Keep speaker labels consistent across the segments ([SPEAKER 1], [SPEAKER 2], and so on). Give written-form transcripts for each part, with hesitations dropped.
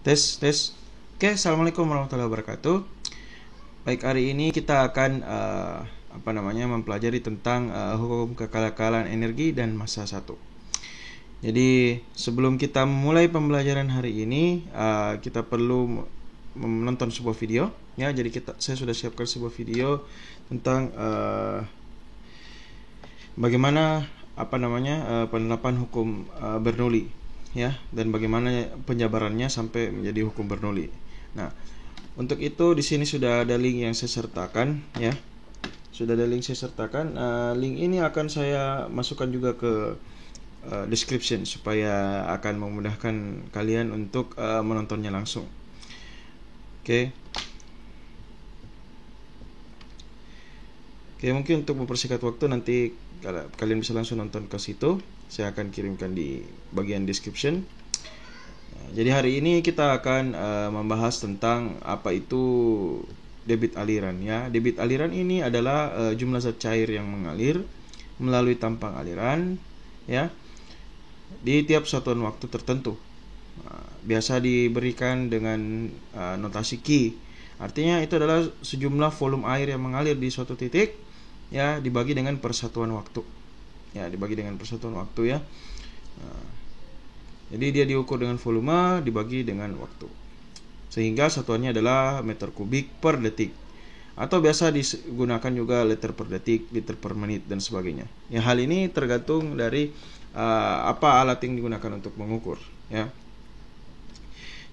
[SPEAKER 1] Tes, tes. Oke, assalamualaikum warahmatullahi wabarakatuh. Baik, hari ini kita akan mempelajari tentang hukum kekalahan energi dan massa satu. Jadi sebelum kita mulai pembelajaran hari ini, kita perlu menonton sebuah video. Ya, jadi saya sudah siapkan sebuah video tentang bagaimana penerapan hukum Bernoulli, ya, dan bagaimana penjabarannya sampai menjadi hukum Bernoulli. Nah, untuk itu di sini sudah ada link yang saya sertakan, ya. Sudah ada link saya sertakan. Link ini akan saya masukkan juga ke description supaya akan memudahkan kalian untuk menontonnya langsung. Oke. Oke, mungkin untuk mempersingkat waktu nanti kalian bisa langsung nonton ke situ. Saya akan kirimkan di bagian description. Jadi hari ini kita akan membahas tentang apa itu debit aliran, ya. Debit aliran ini adalah jumlah zat cair yang mengalir melalui tampang aliran, ya, di tiap satuan waktu tertentu. Biasa diberikan dengan notasi Q. Artinya itu adalah sejumlah volume air yang mengalir di suatu titik, ya, dibagi dengan persatuan waktu. Ya, dibagi dengan persatuan waktu, ya. Jadi dia diukur dengan volume dibagi dengan waktu. Sehingga satuannya adalah meter kubik per detik. Atau biasa digunakan juga liter per detik, liter per menit, dan sebagainya. Ya, hal ini tergantung dari apa alat yang digunakan untuk mengukur, ya.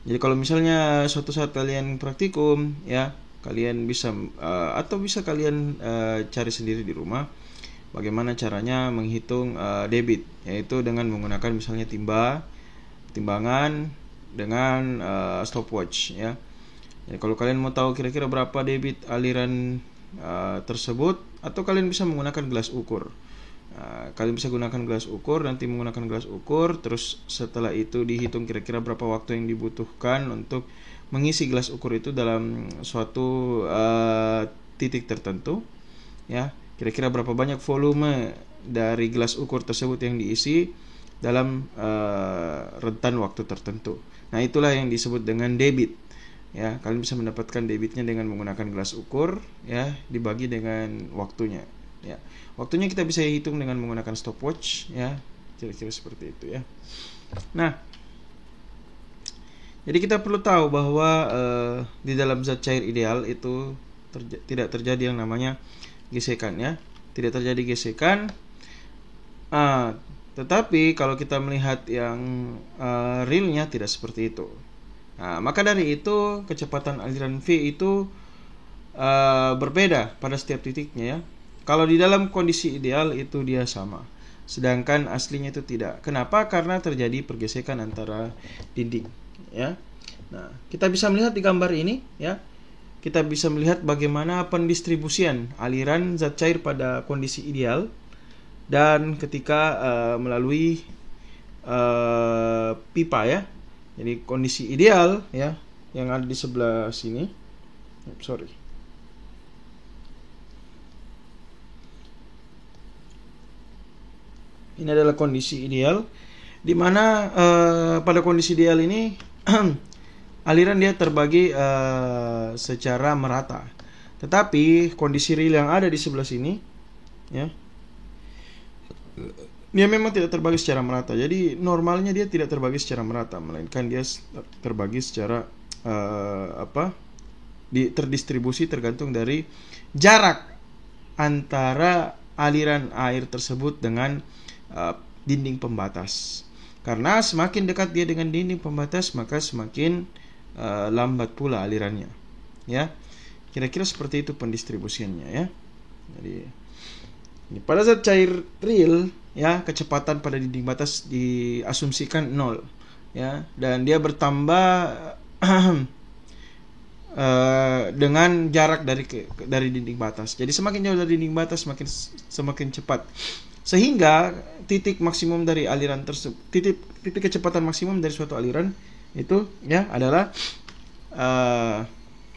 [SPEAKER 1] Jadi kalau misalnya suatu saat kalian praktikum, ya, kalian bisa atau bisa kalian cari sendiri di rumah bagaimana caranya menghitung debit, yaitu dengan menggunakan misalnya timbangan dengan stopwatch, ya. Jadi kalau kalian mau tahu kira-kira berapa debit aliran tersebut, atau kalian bisa menggunakan gelas ukur. Kalian bisa gunakan gelas ukur, nanti menggunakan gelas ukur, terus setelah itu dihitung kira-kira berapa waktu yang dibutuhkan untuk mengisi gelas ukur itu dalam suatu titik tertentu, ya. Kira-kira berapa banyak volume dari gelas ukur tersebut yang diisi dalam rentan waktu tertentu. Nah, itulah yang disebut dengan debit. Ya, kalian bisa mendapatkan debitnya dengan menggunakan gelas ukur, ya, dibagi dengan waktunya. Ya, waktunya kita bisa hitung dengan menggunakan stopwatch, ya, kira-kira seperti itu, ya. Nah, jadi kita perlu tahu bahwa di dalam zat cair ideal itu tidak terjadi yang namanya gesekan, ya, tidak terjadi gesekan. Tetapi kalau kita melihat yang realnya tidak seperti itu. Nah, maka dari itu kecepatan aliran V itu berbeda pada setiap titiknya, ya. Kalau di dalam kondisi ideal itu dia sama, sedangkan aslinya itu tidak. Kenapa? Karena terjadi pergesekan antara dinding, ya. Nah, kita bisa melihat di gambar ini, ya. Kita bisa melihat bagaimana pendistribusian aliran zat cair pada kondisi ideal dan ketika melalui pipa, ya. Jadi kondisi ideal, ya, yang ada di sebelah sini. Ini adalah kondisi ideal, di mana pada kondisi ideal ini aliran dia terbagi secara merata. Tetapi kondisi real yang ada di sebelah sini, ya, dia memang tidak terbagi secara merata. Jadi normalnya dia tidak terbagi secara merata, melainkan dia terbagi secara terdistribusi tergantung dari jarak antara aliran air tersebut dengan dinding pembatas. Karena semakin dekat dia dengan dinding pembatas, maka semakin lambat pula alirannya, ya. Kira-kira seperti itu pendistribusiannya, ya. Jadi pada zat cair real, ya, kecepatan pada dinding batas diasumsikan 0, ya, dan dia bertambah dengan jarak dari dinding batas. Jadi semakin jauh dari dinding batas semakin cepat. Sehingga titik maksimum dari aliran tersebut, titik kecepatan maksimum dari suatu aliran itu, ya, adalah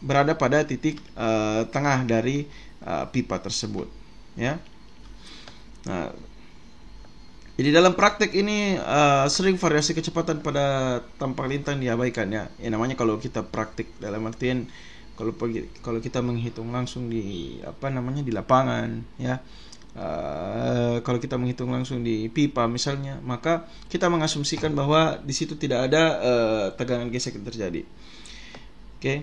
[SPEAKER 1] berada pada titik tengah dari pipa tersebut, ya. Nah, Jadi dalam praktek ini sering variasi kecepatan pada tampang lintang diabaikan ya. Ya namanya kalau kita praktik dalam artian kalau kita menghitung langsung di di lapangan ya. Kalau kita menghitung langsung di pipa misalnya, maka kita mengasumsikan bahwa di situ tidak ada tegangan gesek yang terjadi. Oke.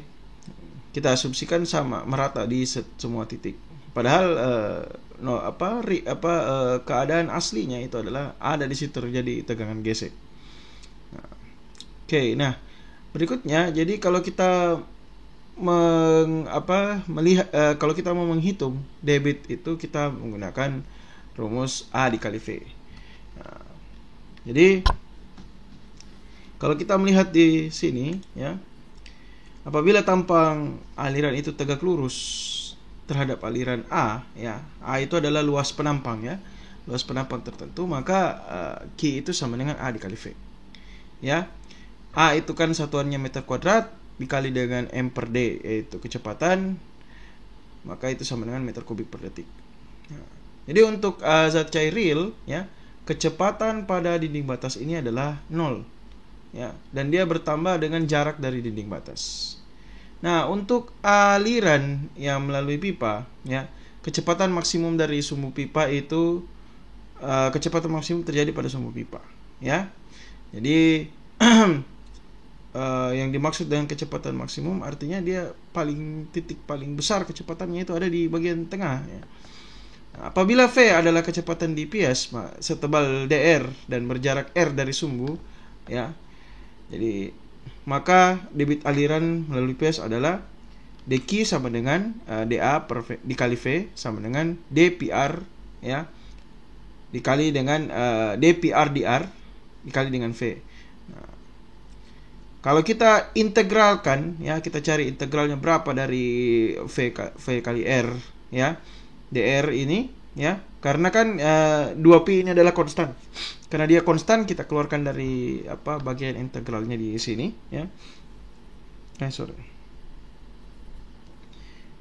[SPEAKER 1] Kita asumsikan sama merata di semua titik. Padahal keadaan aslinya itu adalah ada di situ terjadi tegangan gesek. Nah, berikutnya, jadi kalau kita kalau kita mau menghitung debit itu kita menggunakan rumus A dikali V. Nah, jadi kalau kita melihat di sini ya, apabila tampang aliran itu tegak lurus terhadap aliran A ya, A itu adalah luas penampang ya, luas penampang tertentu, maka Q itu sama dengan A dikali V ya. A itu kan satuannya meter kuadrat dikali dengan M per D, yaitu kecepatan, maka itu sama dengan meter kubik per detik. Nah, jadi untuk zat cair real ya, kecepatan pada dinding batas ini adalah 0 ya, dan dia bertambah dengan jarak dari dinding batas. Nah, untuk aliran yang melalui pipa ya, kecepatan maksimum dari sumbu pipa itu kecepatan maksimum terjadi pada sumbu pipa ya. Jadi yang dimaksud dengan kecepatan maksimum artinya dia titik paling besar kecepatannya itu ada di bagian tengah ya. Nah, apabila V adalah kecepatan dps setebal dr dan berjarak r dari sumbu ya, jadi maka debit aliran melalui PS adalah dq sama dengan dA per v, dikali V sama dengan dpr ya, dikali dengan dpr dr dikali dengan V. Nah, kalau kita integralkan ya, kita cari integralnya berapa dari V kali R ya, dr ini ya, karena kan 2pi ini adalah konstan. Karena dia konstan, kita keluarkan dari bagian integralnya di sini ya.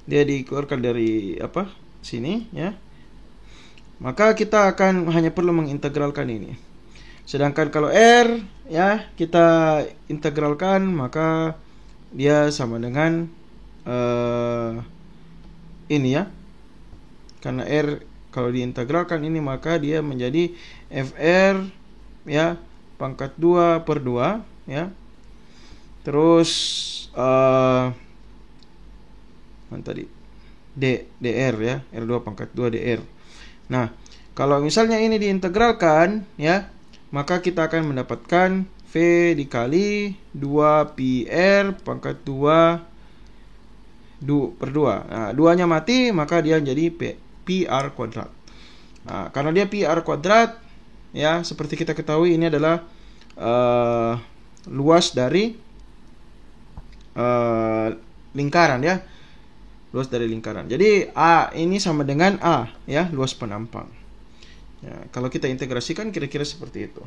[SPEAKER 1] Dia dikeluarkan dari sini ya. Maka kita akan hanya perlu mengintegralkan ini. Sedangkan kalau R ya, kita integralkan, maka dia sama dengan ini ya. Karena R kalau diintegralkan ini, maka dia menjadi FR ya pangkat 2 per 2 ya. Terus tadi dr ya, R2 pangkat 2 dr. Nah, kalau misalnya ini diintegralkan ya, maka kita akan mendapatkan V dikali 2πr pangkat 2 per 2. Nah, 2-nya mati, maka dia jadi PR kuadrat. Nah, karena dia PR kuadrat ya, seperti kita ketahui ini adalah luas dari lingkaran ya. Luas dari lingkaran. Jadi A ini sama dengan A ya, luas penampang. Ya, kalau kita integrasikan kira-kira seperti itu.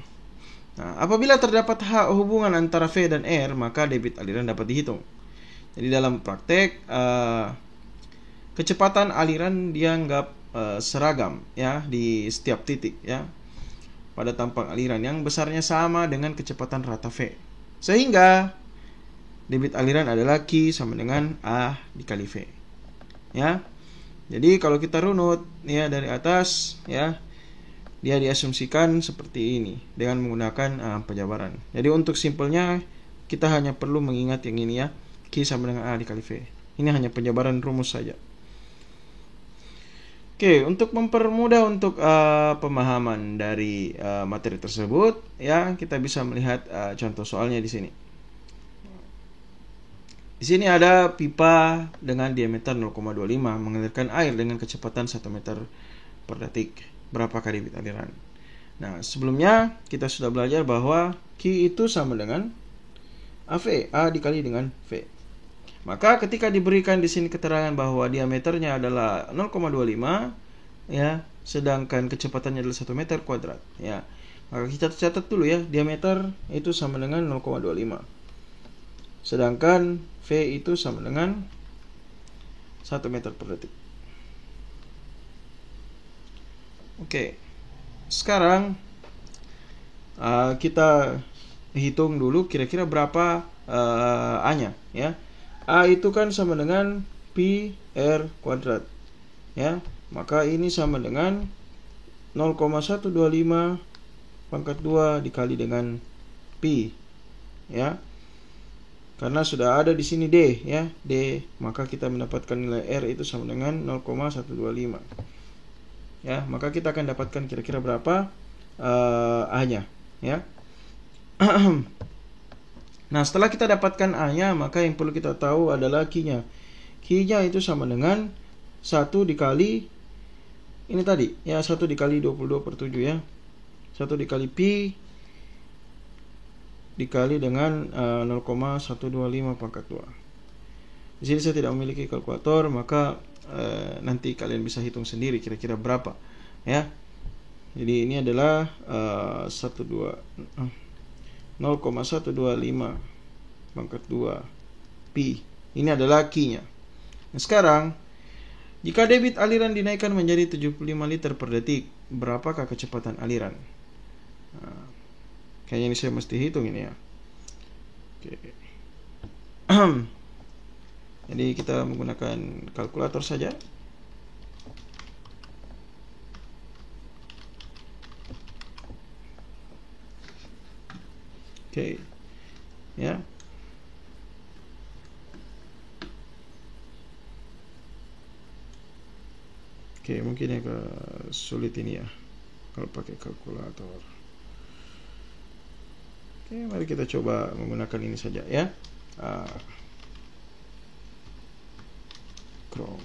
[SPEAKER 1] Nah, apabila terdapat hubungan antara V dan R, maka debit aliran dapat dihitung. Jadi dalam praktek kecepatan aliran dianggap seragam ya di setiap titik ya pada tampang aliran yang besarnya sama dengan kecepatan rata V. Sehingga debit aliran adalah Q sama dengan A dikali V. Ya. Jadi kalau kita runut ya dari atas ya, dia diasumsikan seperti ini dengan menggunakan penjabaran. Jadi untuk simpelnya kita hanya perlu mengingat yang ini ya, Q sama dengan A dikali V. Ini hanya penjabaran rumus saja. Oke, untuk mempermudah untuk pemahaman dari materi tersebut ya, kita bisa melihat contoh soalnya di sini. Di sini ada pipa dengan diameter 0,25 mengalirkan air dengan kecepatan 1 meter per detik. Berapakah debit aliran? Nah, sebelumnya kita sudah belajar bahwa Q itu sama dengan AV, A dikali dengan V. Maka ketika diberikan di sini keterangan bahwa diameternya adalah 0,25 ya, sedangkan kecepatannya adalah 1 meter kuadrat ya, maka kita catat dulu ya, diameter itu sama dengan 0,25. Sedangkan V itu sama dengan 1 meter per detik. Oke. Sekarang kita hitung dulu kira-kira berapa A-nya ya. A itu kan sama dengan pi R kuadrat ya. Maka ini sama dengan 0,125 pangkat 2 dikali dengan pi ya. Karena sudah ada di sini D ya, D, maka kita mendapatkan nilai R itu sama dengan 0,125 ya. Maka kita akan dapatkan kira-kira berapa A-nya ya. Nah, setelah kita dapatkan A-nya, maka yang perlu kita tahu adalah Q-nya. Q-nya itu sama dengan 1 dikali ini tadi ya, 1 dikali 22/7 ya. 1 dikali pi dikali dengan 0,125 pangkat 2. Di sini saya tidak memiliki kalkulator, maka nanti kalian bisa hitung sendiri kira-kira berapa ya. Jadi ini adalah 0,125 pangkat 2 pi. Ini adalah Q-nya. Nah, sekarang jika debit aliran dinaikkan menjadi 75 liter per detik, berapakah kecepatan aliran? Nah, kayaknya ini saya mesti hitung ini ya. Oke. Jadi kita menggunakan kalkulator saja. Oke. Ya. Oke, mungkin agak sulit ini ya kalau pakai kalkulator. Oke, mari kita coba menggunakan ini saja ya. Chrome.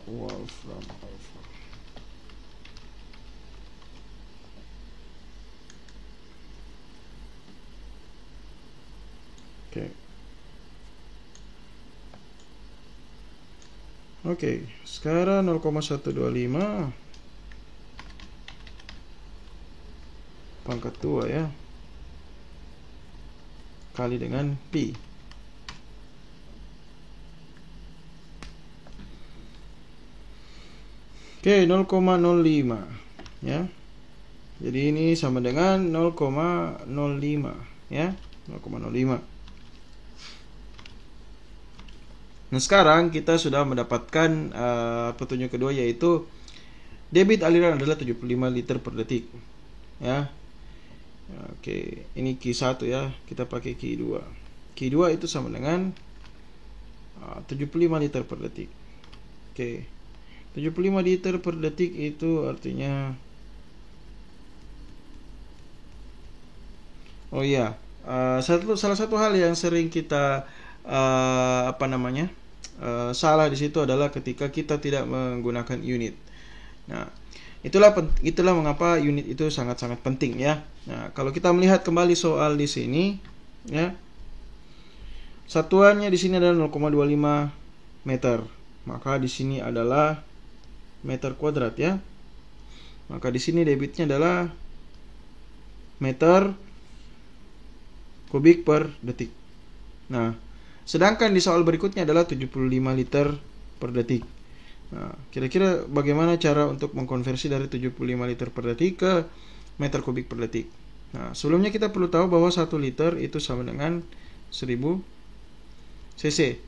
[SPEAKER 1] Wolfram Alpha. Oke, sekarang 0,125 pangkat 2 ya, kali dengan pi. Oke, 0,05 ya. Jadi ini sama dengan 0,05 ya, 0,05. Nah, sekarang kita sudah mendapatkan petunjuk kedua, yaitu debit aliran adalah 75 liter per detik ya. Oke, ini Q1 ya, kita pakai Q2. Q2 itu sama dengan 75 liter per detik. Oke, 75 liter per detik itu artinya, oh iya, salah satu hal yang sering kita salah di situ adalah ketika kita tidak menggunakan unit. Nah, itulah mengapa unit itu sangat-sangat penting ya. Nah, kalau kita melihat kembali soal di sini ya, satuannya di sini adalah 0,25 meter. Maka di sini adalah meter kuadrat ya. Maka di sini debitnya adalah meter kubik per detik. Nah, sedangkan di soal berikutnya adalah 75 liter per detik. Nah, kira-kira bagaimana cara untuk mengkonversi dari 75 liter per detik ke meter kubik per detik? Nah, sebelumnya kita perlu tahu bahwa 1 liter itu sama dengan 1000 cc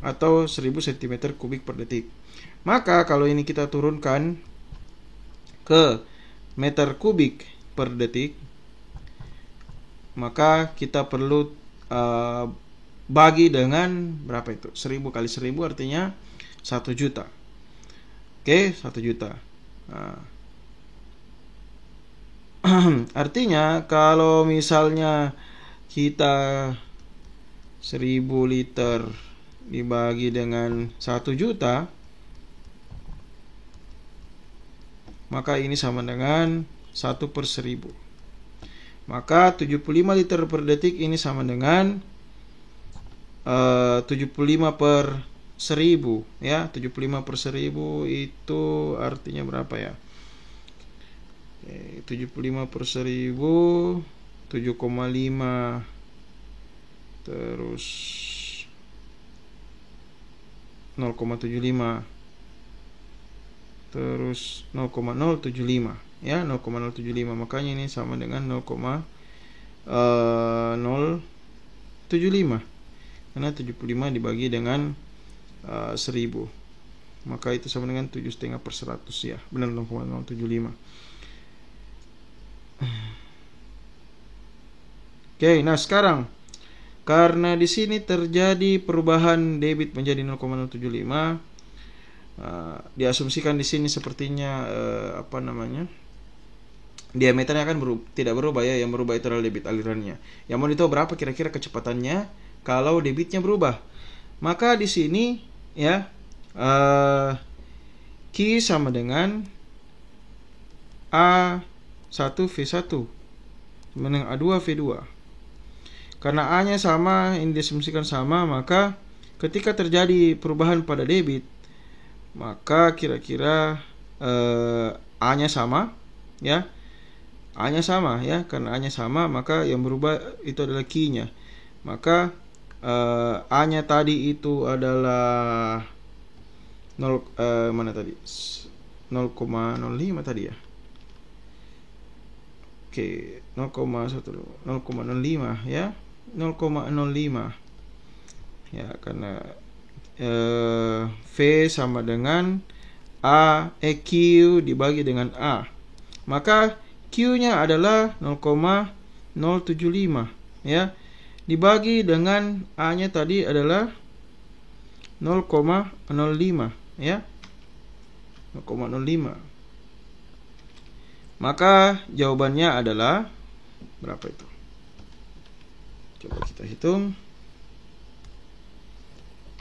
[SPEAKER 1] atau 1000 cm kubik per detik. Maka kalau ini kita turunkan ke meter kubik per detik, maka kita perlu bagi dengan berapa itu? 1000 kali 1000 artinya 1 juta. Oke, 1 juta. Nah, artinya kalau misalnya kita 1000 liter dibagi dengan 1 juta, maka ini sama dengan 1 per 1000. Maka 75 liter per detik ini sama dengan 75 per 1000 ya. 75 per 1000 itu artinya berapa ya? 75 per 1000 7,5 terus 0,75 terus 0,075 ya, 0,075. Makanya ini sama dengan 0,075 karena 75 dibagi dengan 1000, maka itu sama dengan 7,5/100 ya, benar 0,075. Oke, nah sekarang karena di sini terjadi perubahan debit menjadi 0,075, diasumsikan di sini sepertinya diameternya akan tidak berubah ya, yang berubah itu adalah debit alirannya. Yang mau ditahu berapa kira-kira kecepatannya kalau debitnya berubah. Maka di sini ya Q sama dengan A1V1 sama dengan A2V2. Karena A-nya sama, ini diasumsikan sama, maka ketika terjadi perubahan pada debit, maka kira-kira A-nya sama ya. A-nya sama ya, karena A-nya sama maka yang berubah itu adalah Q-nya. Maka A-nya tadi itu adalah 0,05 tadi ya. Oke, 0,05 ya. 0,05 ya, karena V sama dengan Q dibagi dengan A, maka Q-nya adalah 0,075 ya, dibagi dengan A-nya tadi adalah 0,05 ya, 0,05. Maka jawabannya adalah berapa itu? Coba kita hitung.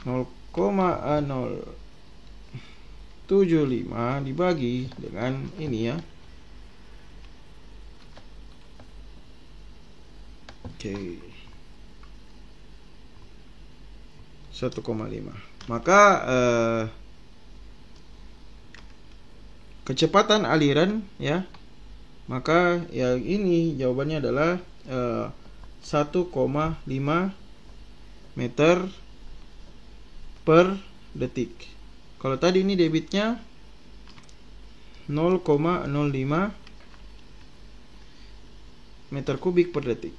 [SPEAKER 1] 0,075 dibagi dengan ini ya. Oke. 1,5. Maka kecepatan aliran ya. Maka yang ini jawabannya adalah 1,5 meter per detik. Kalau tadi ini debitnya 0,05 meter kubik per detik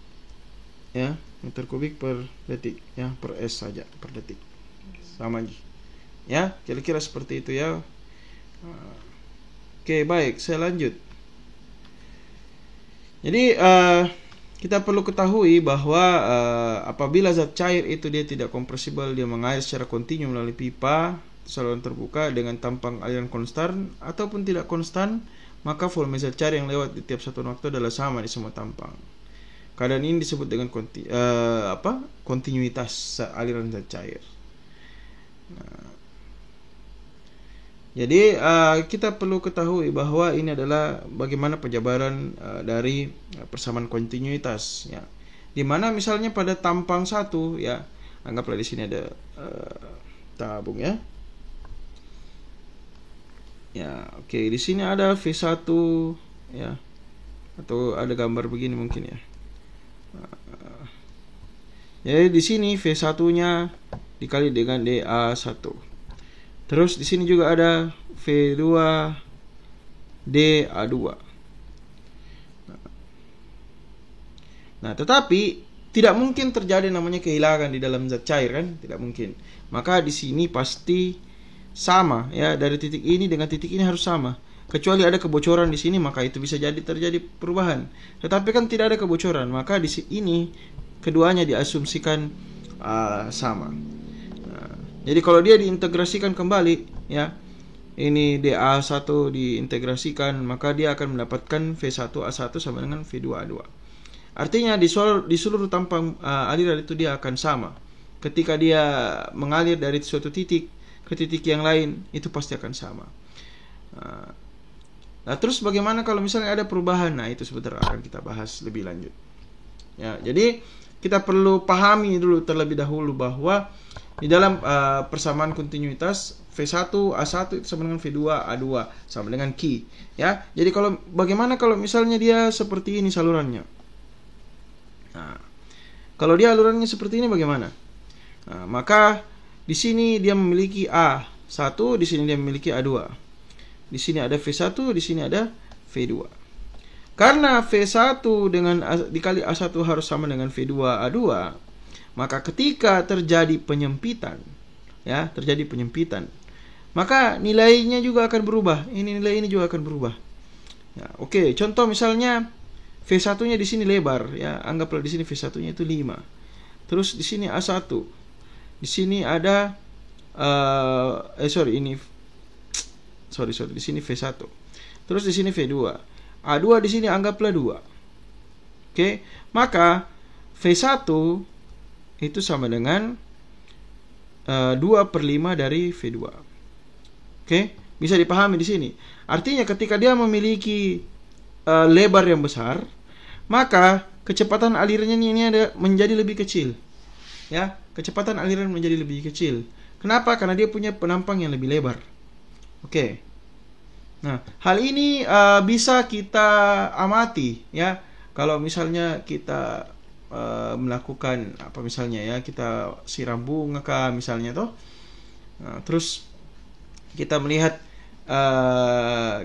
[SPEAKER 1] ya, meter kubik per detik ya, per S saja per detik, sama aja ya, kira-kira seperti itu ya. Oke, baik, saya lanjut. Jadi kita perlu ketahui bahwa apabila zat cair itu dia tidak kompresibel, dia mengalir secara kontinu melalui pipa saluran terbuka dengan tampang aliran konstan ataupun tidak konstan, maka volume zat cair yang lewat di tiap satuan waktu adalah sama di semua tampang. Keadaan ini disebut dengan kontinuitas aliran zat cair. Nah, jadi kita perlu ketahui bahwa ini adalah bagaimana penjabaran dari persamaan kontinuitas ya. Dimana misalnya pada tampang 1 ya, anggaplah di sini ada tabung ya. Ya, oke, di sini ada V1 ya. Atau ada gambar begini mungkin ya. Jadi di sini V1-nya dikali dengan DA1. Terus di sini juga ada V2 DA2. Nah, tetapi tidak mungkin terjadi namanya kehilangan di dalam zat cair kan? Tidak mungkin. Maka di sini pasti sama ya, dari titik ini dengan titik ini harus sama. Kecuali ada kebocoran di sini, maka itu bisa jadi terjadi perubahan. Tetapi kan tidak ada kebocoran, maka di sini keduanya diasumsikan sama. Nah, jadi kalau dia diintegrasikan kembali ya, ini DA1 diintegrasikan, maka dia akan mendapatkan V1A1 sama dengan V2A2. Artinya di seluruh tampang aliran itu dia akan sama. Ketika dia mengalir dari suatu titik ke titik yang lain, itu pasti akan sama. Nah, terus bagaimana kalau misalnya ada perubahan? Nah, itu sebentar akan kita bahas lebih lanjut. Ya, jadi kita perlu pahami dulu terlebih dahulu bahwa di dalam persamaan kontinuitas V1A1 itu sama dengan V2A2 sama dengan Q. Ya, jadi bagaimana kalau misalnya dia seperti ini salurannya? Nah, kalau dia alurannya seperti ini bagaimana? Nah, maka Di sini dia memiliki A1, di sini dia memiliki A2. Di sini ada V1, di sini ada V2. Karena V1 dengan dikali A1 harus sama dengan V2 A2, maka ketika terjadi penyempitan, ya, terjadi penyempitan, maka nilainya juga akan berubah. Nilai ini juga akan berubah. Ya, oke, contoh misalnya V1-nya di sini lebar, ya, anggaplah di sini V1-nya itu 5. Terus di sini A1. Di sini ada di sini V1. Terus di sini V2. A2 di sini anggaplah 2. Oke, maka V1 itu sama dengan 2/5 dari V2. Oke, bisa dipahami di sini. Artinya ketika dia memiliki lebar yang besar, maka kecepatan alirannya ini menjadi lebih kecil. Ya, kecepatan aliran menjadi lebih kecil. Kenapa? Karena dia punya penampang yang lebih lebar. Oke. Nah, hal ini bisa kita amati, ya. Kalau misalnya kita melakukan apa misalnya, ya, kita siram bunga kah misalnya toh. Nah, terus kita melihat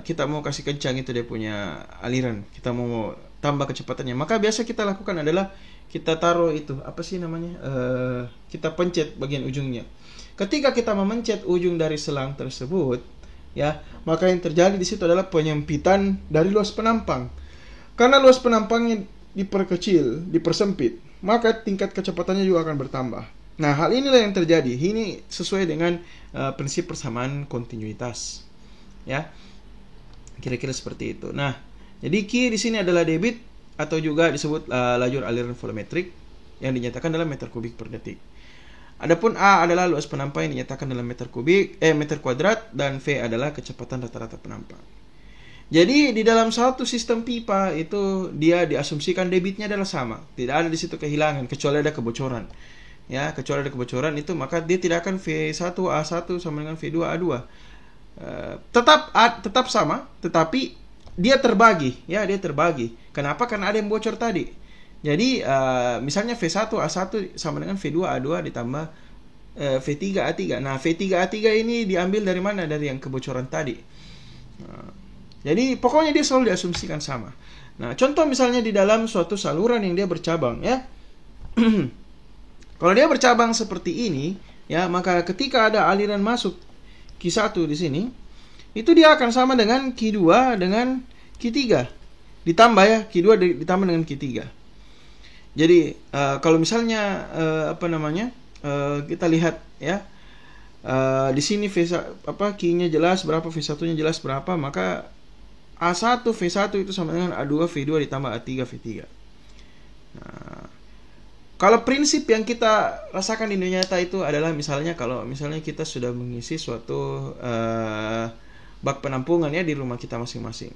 [SPEAKER 1] kita mau kasih kencang itu dia punya aliran, kita mau tambah kecepatannya, maka biasa kita lakukan adalah kita taruh itu apa sih namanya, kita pencet bagian ujungnya. Ketika kita memencet ujung dari selang tersebut, ya, maka yang terjadi di situ adalah penyempitan dari luas penampang. Karena luas penampangnya diperkecil, dipersempit, maka tingkat kecepatannya juga akan bertambah. Nah, hal inilah yang terjadi. Ini sesuai dengan prinsip persamaan kontinuitas, ya. Kira-kira seperti itu. Nah, jadi Q di sini adalah debit atau juga disebut lajur aliran volumetrik yang dinyatakan dalam meter kubik per detik. Adapun A adalah luas penampang yang dinyatakan dalam meter kuadrat, dan V adalah kecepatan rata-rata penampang. Jadi di dalam satu sistem pipa itu dia diasumsikan debitnya adalah sama, tidak ada di situ kehilangan kecuali ada kebocoran. Ya, kecuali ada kebocoran itu maka dia tidak akan V1 A1 sama dengan V2 A2. Tetap sama, tetapi dia terbagi, ya, dia terbagi. Kenapa? Karena ada yang bocor tadi. Jadi misalnya V1 A1 sama dengan V2 A2 ditambah V3 A3. Nah, V3 A3 ini diambil dari mana? Dari yang kebocoran tadi. Jadi pokoknya dia selalu diasumsikan sama. Nah, contoh misalnya di dalam suatu saluran yang dia bercabang, ya. Kalau dia bercabang seperti ini, ya, maka ketika ada aliran masuk Q1 di sini, itu dia akan sama dengan Q2 dengan Q3. Ditambah, ya, Q2 ditambah dengan Q3. Jadi kalau misalnya kita lihat, ya, di sini Q-nya jelas berapa, V1-nya jelas berapa, maka A1 V1 itu sama dengan A2 V2 ditambah A3 V3. Nah, kalau prinsip yang kita rasakan di dunia nyata itu adalah misalnya kalau misalnya kita sudah mengisi suatu bak penampungan, ya, di rumah kita masing-masing.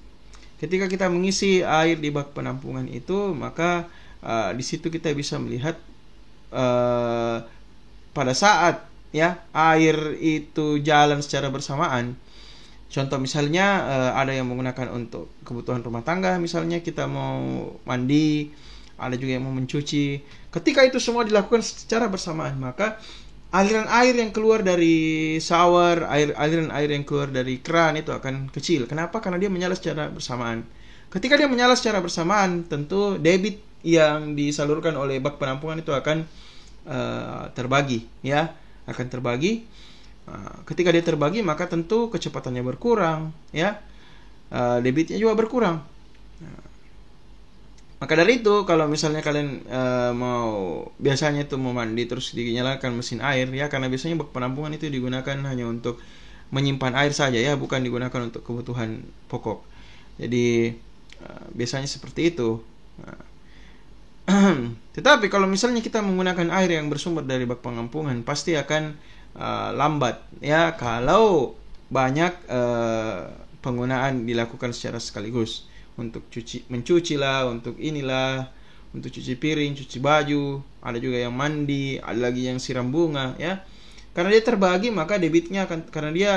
[SPEAKER 1] Ketika kita mengisi air di bak penampungan itu, maka di situ kita bisa melihat pada saat, ya, air itu jalan secara bersamaan. Contoh misalnya ada yang menggunakan untuk kebutuhan rumah tangga, misalnya kita mau mandi, ada juga yang mau mencuci. Ketika itu semua dilakukan secara bersamaan, maka aliran air yang keluar dari shower, aliran air yang keluar dari keran itu akan kecil. Kenapa? Karena dia menyala secara bersamaan. Ketika dia menyala secara bersamaan, tentu debit yang disalurkan oleh bak penampungan itu akan terbagi, ya, akan terbagi. Ketika dia terbagi, maka tentu kecepatannya berkurang, ya, debitnya juga berkurang. Maka dari itu, kalau misalnya kalian biasanya itu mau mandi terus dinyalakan mesin air, ya, karena biasanya bak penampungan itu digunakan hanya untuk menyimpan air saja, ya, bukan digunakan untuk kebutuhan pokok. Jadi biasanya seperti itu. Tetapi kalau misalnya kita menggunakan air yang bersumber dari bak penampungan, pasti akan lambat, ya, kalau banyak penggunaan dilakukan secara sekaligus untuk mencuci lah, untuk inilah, untuk cuci piring, cuci baju, ada juga yang mandi, ada lagi yang siram bunga, ya. Karena dia terbagi, maka debitnya akan, karena dia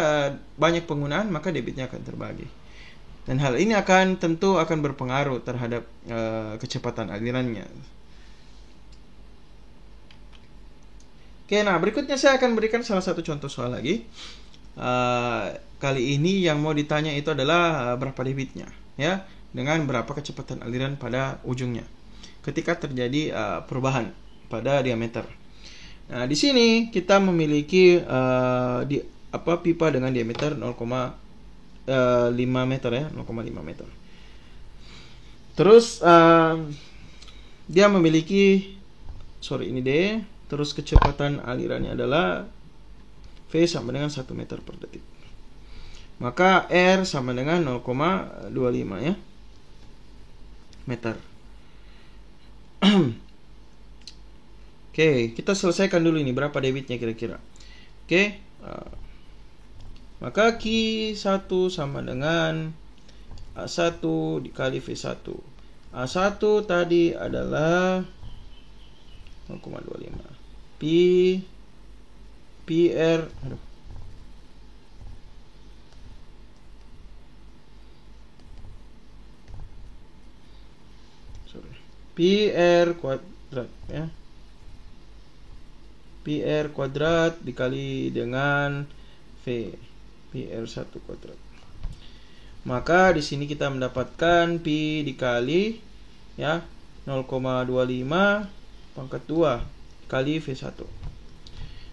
[SPEAKER 1] banyak penggunaan, maka debitnya akan terbagi. Dan hal ini tentu akan berpengaruh terhadap kecepatan alirannya. Oke, nah berikutnya saya akan berikan salah satu contoh soal lagi. Kali ini yang mau ditanya itu adalah berapa debitnya, ya, dengan berapa kecepatan aliran pada ujungnya ketika terjadi perubahan pada diameter. Nah, di sini kita memiliki pipa dengan diameter 0,5 meter ya, 0,5 meter. Terus dia memiliki ini D. Terus kecepatan alirannya adalah V sama dengan 1 meter per detik. Maka R sama dengan 0,25 ya meter. Oke, kita selesaikan dulu ini berapa debitnya kira-kira. Oke, maka Q1 sama dengan A1 dikali V1. A1 tadi adalah 0,25. PR PR kuadrat ya. PR kuadrat dikali dengan V PR1 kuadrat. Maka di sini kita mendapatkan pi dikali ya 0,25 pangkat 2 kali V1.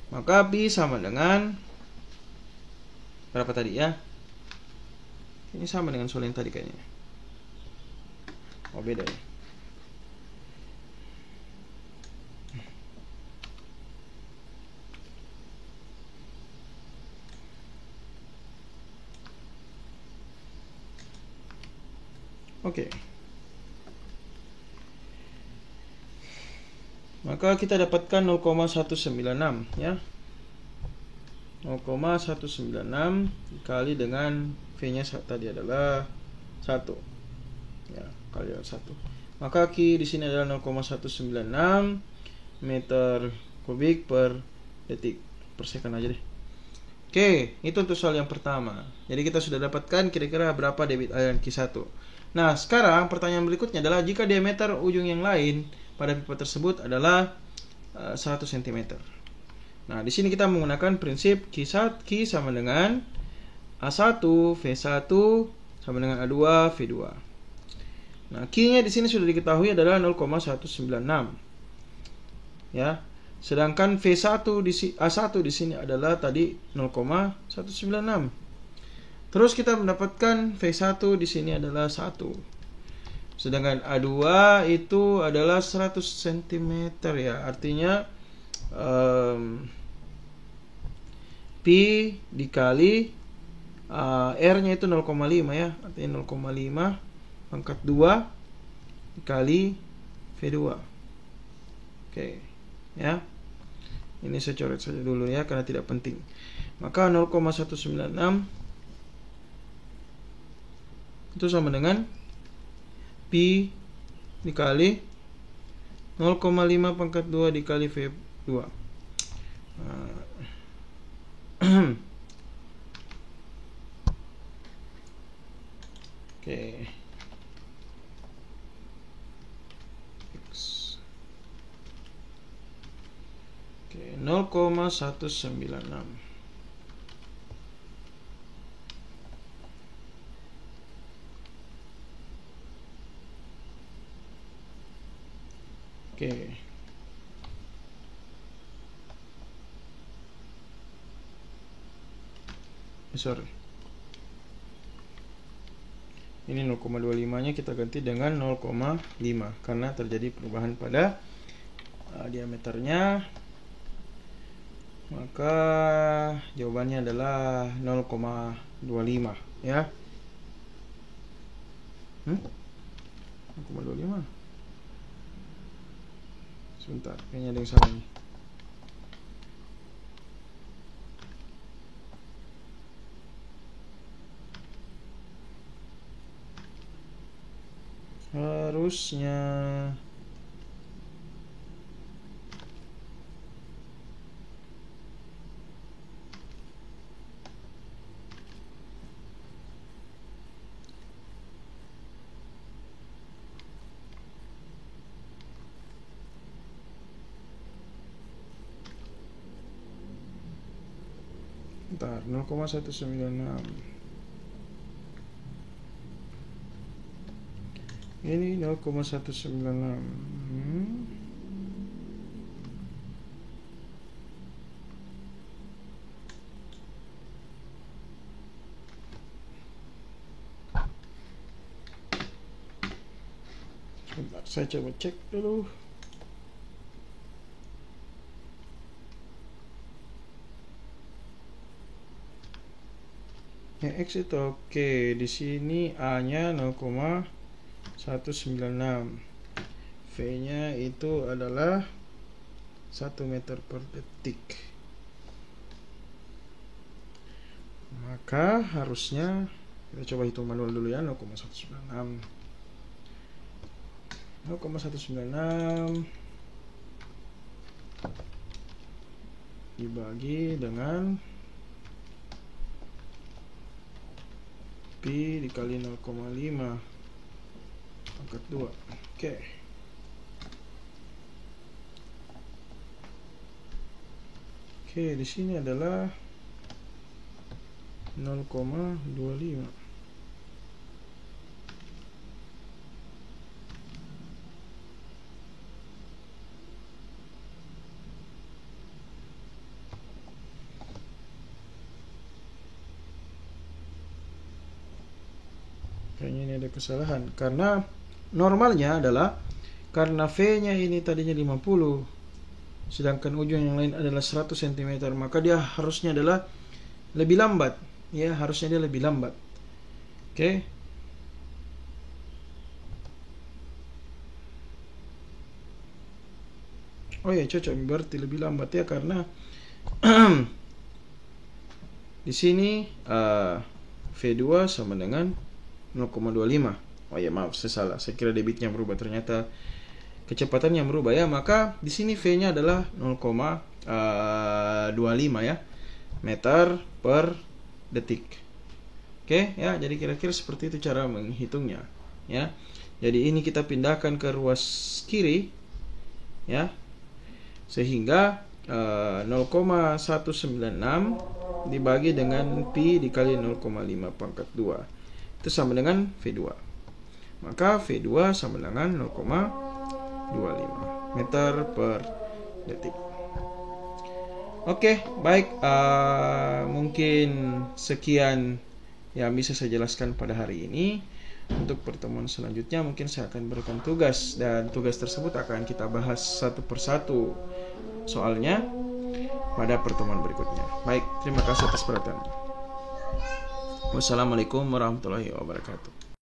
[SPEAKER 1] Maka pi sama dengan berapa tadi ya? Ini sama dengan soal yang tadi kayaknya. Oh, beda ya. Oke. Maka kita dapatkan 0,196 ya. 0,196 dikali dengan V-nya tadi adalah 1. Ya, kali 1. Maka Q di sini adalah 0,196 meter kubik per detik. Per second aja deh. Oke, itu untuk soal yang pertama. Jadi kita sudah dapatkan kira-kira berapa debit aliran Q1. Nah, sekarang pertanyaan berikutnya adalah jika diameter ujung yang lain pada pipa tersebut adalah 100 cm. Nah, di sini kita menggunakan prinsip Q sama dengan A1 V1 sama dengan A2 V2. Nah, Q-nya di sini sudah diketahui adalah 0,196. Ya. Sedangkan V1 A1 di sini adalah tadi 0,196. Terus kita mendapatkan V1 di sini adalah 1. Sedangkan A2 itu adalah 100 cm ya. Artinya pi dikali R-nya itu 0,5 ya. Artinya 0,5 pangkat 2 dikali V2. Oke, ya. Ini saya coret saja dulu ya karena tidak penting. Maka 0,196 itu sama dengan pi dikali 0,5 pangkat 2 dikali V2. Oke. Oke, 0,196. Oke. Sorry. Ini 0,25-nya kita ganti dengan 0,5 karena terjadi perubahan pada diameternya. Maka jawabannya adalah 0,25 ya. 0,25. Sebentar, kayaknya ada yang salah nih. Harusnya Bentar, 0,196. Ini 0,196. Bentar, saya coba cek dulu. Yang X itu oke. Di sini A-nya 0,196. V-nya itu adalah 1 meter per detik. Maka harusnya kita coba hitung manual dulu ya. 0,196 dibagi dengan pi dikali 0,5 pangkat 2. Oke. Oke, di sini adalah 0,25. Kayaknya ini ada kesalahan, karena normalnya adalah karena V-nya ini tadinya 50, sedangkan ujung yang lain adalah 100 cm, maka dia harusnya adalah lebih lambat. Ya, harusnya dia lebih lambat. Oke. Oh ya, cocok berarti lebih lambat ya, karena di sini V2 sama dengan 0,25. Oh ya, maaf, saya salah. Saya kira debitnya berubah, ternyata kecepatannya berubah ya. Maka di sini V-nya adalah 0,25 ya, meter per detik. Oke ya, jadi kira-kira seperti itu cara menghitungnya ya. Jadi ini kita pindahkan ke ruas kiri ya, sehingga 0,196 dibagi dengan pi dikali 0,5 pangkat 2 itu sama dengan V2. Maka V2 sama dengan 0,25 meter per detik. Oke, baik, mungkin sekian yang bisa saya jelaskan pada hari ini. Untuk pertemuan selanjutnya mungkin saya akan berikan tugas, dan tugas tersebut akan kita bahas satu persatu soalnya pada pertemuan berikutnya. Baik, terima kasih atas perhatiannya. Wassalamualaikum warahmatullahi wabarakatuh.